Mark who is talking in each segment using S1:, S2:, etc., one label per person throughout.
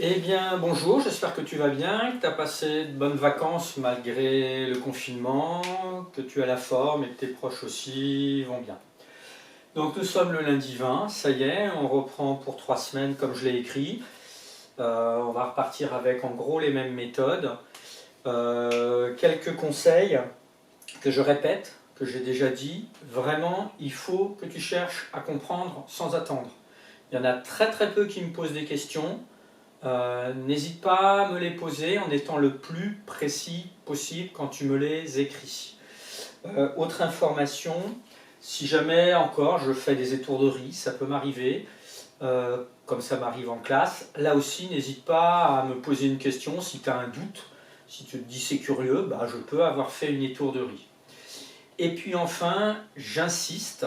S1: Eh bien, bonjour, j'espère que tu vas bien, que tu as passé de bonnes vacances malgré le confinement, que tu as la forme et que tes proches aussi vont bien. Donc nous sommes le lundi 20, ça y est, on reprend pour 3 semaines comme je l'ai écrit. On va repartir avec en gros les mêmes méthodes. Quelques conseils que je répète, que j'ai déjà dit. Vraiment, il faut que tu cherches à comprendre sans attendre. Il y en a très très peu qui me posent des questions. N'hésite pas à me les poser en étant le plus précis possible quand tu me les écris. Autre information, si jamais encore je fais des étourderies, ça peut m'arriver, comme ça m'arrive en classe, là aussi n'hésite pas à me poser une question si tu as un doute, si tu te dis c'est curieux, bah, je peux avoir fait une étourderie. Et puis enfin, j'insiste,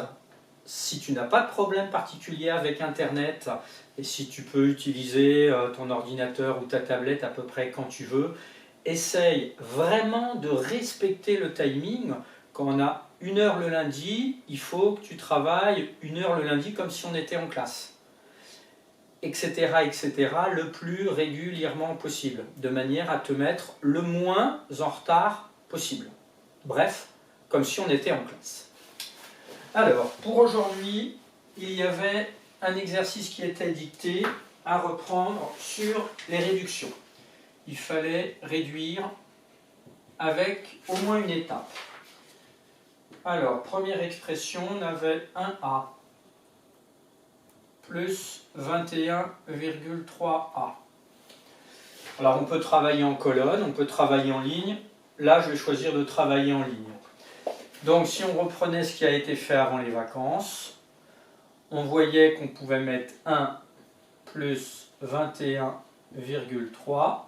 S1: si tu n'as pas de problème particulier avec Internet et si tu peux utiliser ton ordinateur ou ta tablette à peu près quand tu veux, essaye vraiment de respecter le timing. Quand on a 1 heure le lundi, il faut que tu travailles 1 heure le lundi comme si on était en classe, etc., etc., le plus régulièrement possible, de manière à te mettre le moins en retard possible. Bref, comme si on était en classe. Alors, pour aujourd'hui, il y avait un exercice qui était dicté à reprendre sur les réductions. Il fallait réduire avec au moins une étape. Alors, première expression, on avait 1A plus 21,3A. Alors, on peut travailler en colonne, on peut travailler en ligne. Là, je vais choisir de travailler en ligne. Donc, si on reprenait ce qui a été fait avant les vacances, on voyait qu'on pouvait mettre 1 plus 21,3,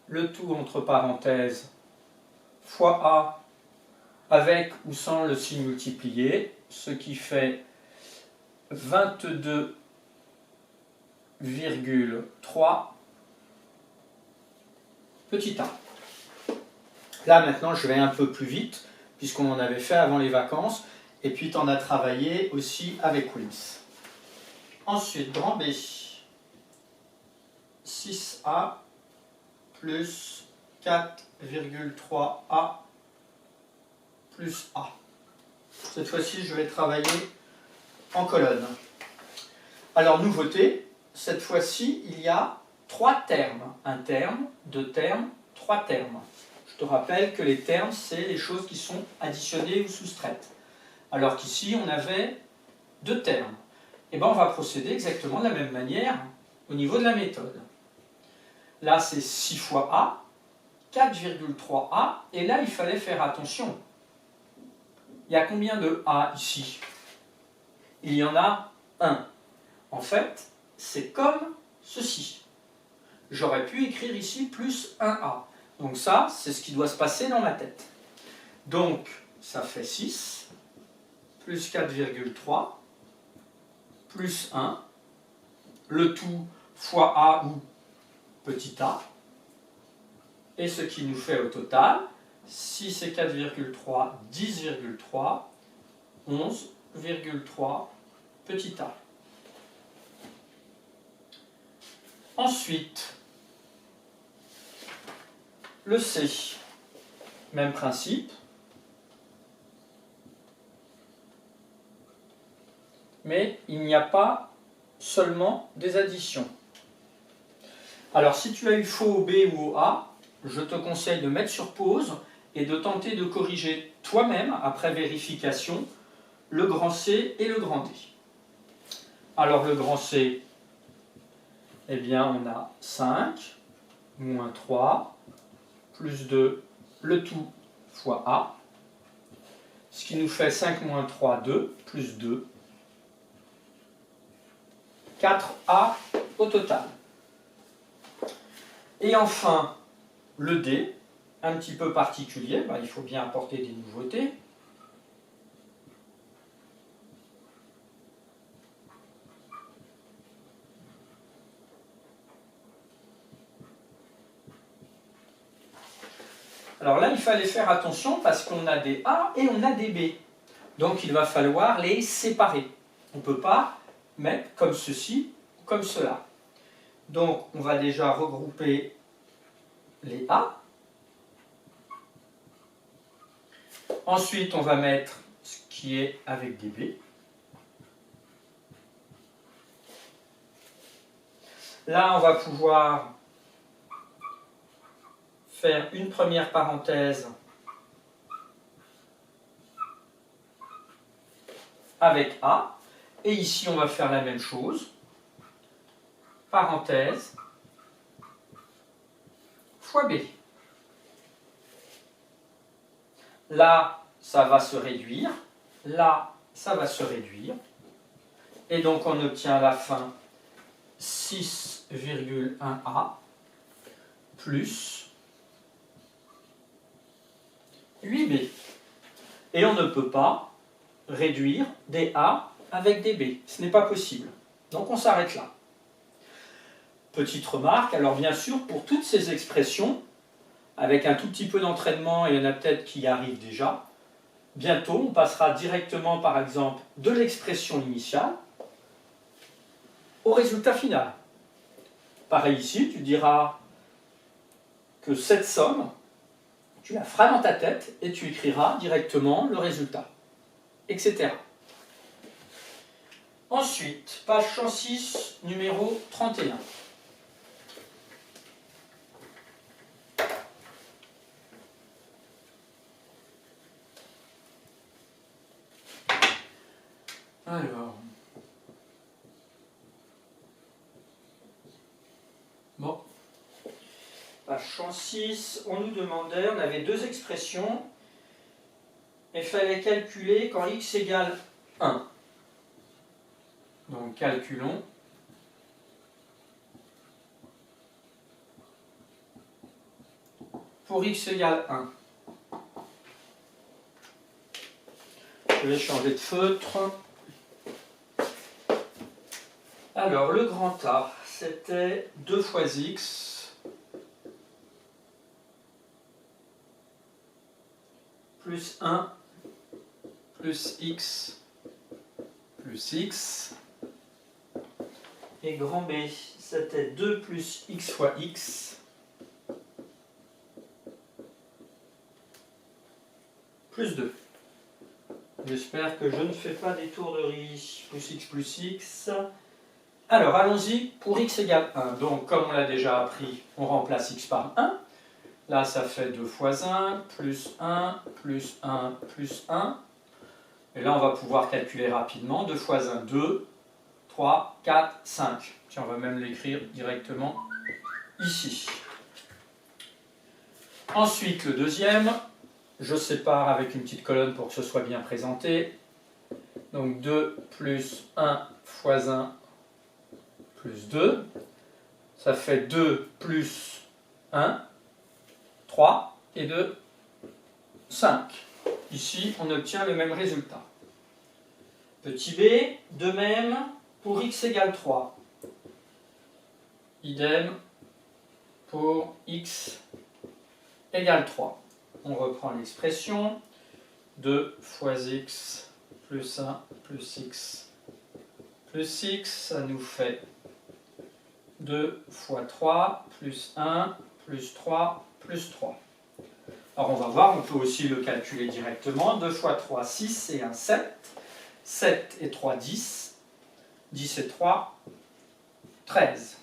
S1: le tout entre parenthèses, fois A avec ou sans le signe multiplié, ce qui fait 22,3 petit a. Là maintenant je vais un peu plus vite, puisqu'on en avait fait avant les vacances, et puis tu en as travaillé aussi avec Wins. Ensuite, grand B, 6A plus 4,3A plus A. Cette fois-ci, je vais travailler en colonne. Alors, nouveauté, cette fois-ci, il y a 3 termes. Un terme, 2 termes, 3 termes. Je te rappelle que les termes, c'est les choses qui sont additionnées ou soustraites. Alors qu'ici, on avait 2 termes. Et bien, on va procéder exactement de la même manière au niveau de la méthode. Là, c'est 6 fois A, 4,3A, et là, il fallait faire attention. Il y a combien de A ici? Il y en a 1. En fait, c'est comme ceci. J'aurais pu écrire ici plus 1A. Donc ça, c'est ce qui doit se passer dans ma tête. Donc, ça fait 6, plus 4,3, plus 1, le tout fois A ou petit a, et ce qui nous fait au total 6 et 4,3, 10,3, 11,3 petit a. Ensuite, le C, même principe, mais il n'y a pas seulement des additions. Alors si tu as eu faux au B ou au A, je te conseille de mettre sur pause et de tenter de corriger toi-même, après vérification, le grand C et le grand D. Alors le grand C, eh bien on a 5, moins 3, plus 2, le tout fois A, ce qui nous fait 5 moins 3, 2, plus 2, 4A au total. Et enfin, le D, un petit peu particulier, il faut bien apporter des nouveautés. Alors là, il fallait faire attention parce qu'on a des A et on a des B. Donc il va falloir les séparer. On ne peut pas mettre comme ceci ou comme cela. Donc on va déjà regrouper les A. Ensuite on va mettre ce qui est avec des B. Là on va pouvoir faire une première parenthèse avec A. Et ici, on va faire la même chose. Parenthèse fois B. Là, ça va se réduire. Là, ça va se réduire. Et donc, on obtient à la fin 6,1A plus 8B. Et on ne peut pas réduire des A avec des B. Ce n'est pas possible. Donc on s'arrête là. Petite remarque, alors bien sûr, pour toutes ces expressions, avec un tout petit peu d'entraînement, et il y en a peut-être qui y arrivent déjà, bientôt on passera directement, par exemple, de l'expression initiale au résultat final. Pareil ici, tu diras que cette somme, tu la feras dans ta tête et tu écriras directement le résultat, etc. Ensuite, page 106, numéro 31. Alors, bon, page 106, on nous demandait, on avait deux expressions, il fallait calculer quand x égale 1. Donc calculons. Pour x égale 1. Je vais changer de feutre. Alors, le grand A, c'était 2 fois x plus 1 plus x plus x. Et grand B, c'était 2 plus x fois x plus 2. J'espère que je ne fais pas des tourneries. Plus x. Alors, allons-y pour x égale 1. Donc, comme on l'a déjà appris, on remplace x par 1. Là, ça fait 2 fois 1, plus 1, plus 1, plus 1. Et là, on va pouvoir calculer rapidement. 2 fois 1, 2. 3, 4, 5. Tiens, on va même l'écrire directement ici. Ensuite, le deuxième, je sépare avec une petite colonne pour que ce soit bien présenté. Donc 2 plus 1 fois 1 plus 2. Ça fait 2 plus 1, 3 et 2, 5. Ici, on obtient le même résultat. Petit b, de même pour x égale 3. Idem pour x égale 3. On reprend l'expression. 2 fois x plus 1 plus x plus x, ça nous fait 2 fois 3 plus 1 plus 3 plus 3. Alors on va voir, on peut aussi le calculer directement. 2 fois 3, 6 et 1, 7. 7 et 3, 10. 10 et 3, 13.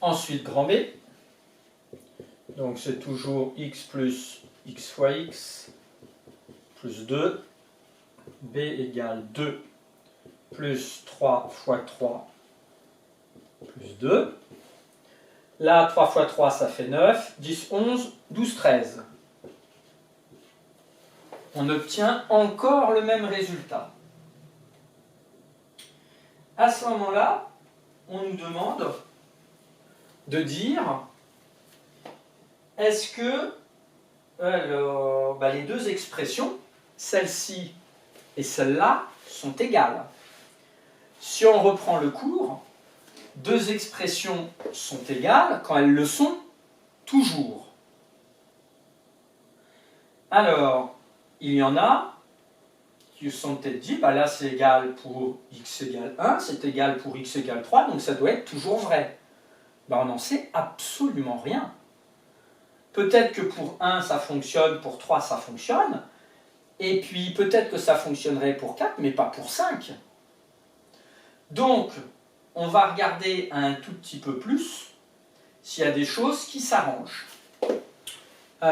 S1: Ensuite, grand B. Donc c'est toujours x plus x fois x plus 2. B égale 2 plus 3 fois 3 plus 2. Là, 3 fois 3, ça fait 9. 10, 11, 12, 13. On obtient encore le même résultat. À ce moment-là, on nous demande de dire est-ce que les deux expressions, celle-ci et celle-là, sont égales. Si on reprend le cours, deux expressions sont égales quand elles le sont toujours. Alors, il y en a qui se sont peut-être dit, bah là c'est égal pour x égale 1, c'est égal pour x égale 3, donc ça doit être toujours vrai. Ben, on n'en sait absolument rien. Peut-être que pour 1 ça fonctionne, pour 3 ça fonctionne, et puis peut-être que ça fonctionnerait pour 4, mais pas pour 5. Donc, on va regarder un tout petit peu plus s'il y a des choses qui s'arrangent.